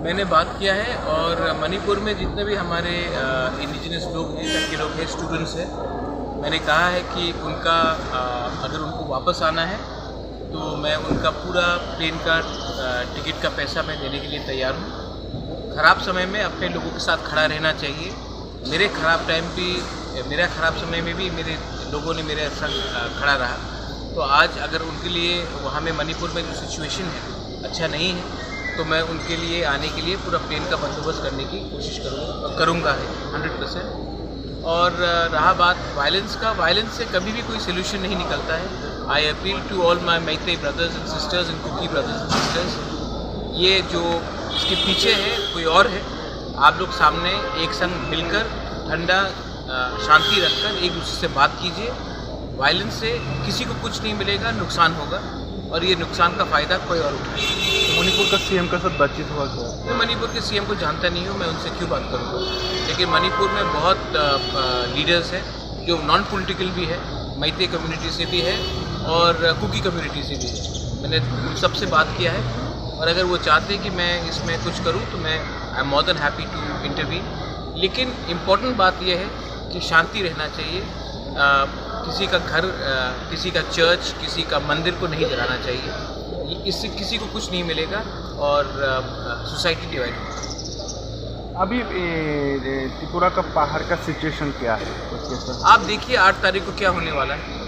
मैंने बात किया है और मणिपुर में जितने भी हमारे इंडिजिनस लोग हैं, टर्की लोग हैं, स्टूडेंट्स हैं, मैंने कहा है कि उनका अगर उनको वापस आना है तो मैं उनका पूरा प्लेन का टिकट का पैसा मैं देने के लिए तैयार हूँ। ख़राब समय में अपने लोगों के साथ खड़ा रहना चाहिए। मेरे ख़राब समय में भी मेरे लोगों ने मेरे संग खड़ा रहा। तो आज अगर उनके लिए वहाँ में मणिपुर में जो सिचुएशन है अच्छा नहीं है तो मैं उनके लिए आने के लिए पूरा प्लेन का बंदोबस्त करने की कोशिश करूँगा है 100%। और रहा बात वायलेंस का, वायलेंस से कभी भी कोई सोल्यूशन नहीं निकलता है। I appeal to all my Meitei brothers and sisters and Kuki brothers and sisters, ये जो इसके पीछे है कोई और है। आप लोग सामने एक संग मिलकर ठंडा शांति रखकर एक दूसरे से बात कीजिए। वायलेंस से किसी को कुछ नहीं मिलेगा, नुकसान होगा और ये नुकसान का फ़ायदा कोई और उठाए। मणिपुर का सीएम के साथ बातचीत हुआ क्या? मैं मणिपुर के सीएम को जानता नहीं हूँ, मैं उनसे क्यों बात करूँगा। लेकिन मणिपुर में बहुत लीडर्स हैं जो नॉन पॉलिटिकल भी है, मैते कम्युनिटी से भी है और कुकी कम्युनिटी से भी है। मैंने सबसे बात किया है और अगर वो चाहते हैं कि मैं इसमें कुछ करूँ तो मैं I am more than happy to intervene. लेकिन इम्पोर्टेंट बात यह है कि शांति रहना चाहिए। किसी का घर, किसी का चर्च, किसी का मंदिर को नहीं जलाना चाहिए। इससे किसी को कुछ नहीं मिलेगा और सोसाइटी डिवाइड होगी। अभी त्रिपुरा का बाहर का सिचुएशन क्या है? आप देखिए 8 तारीख को क्या होने वाला है।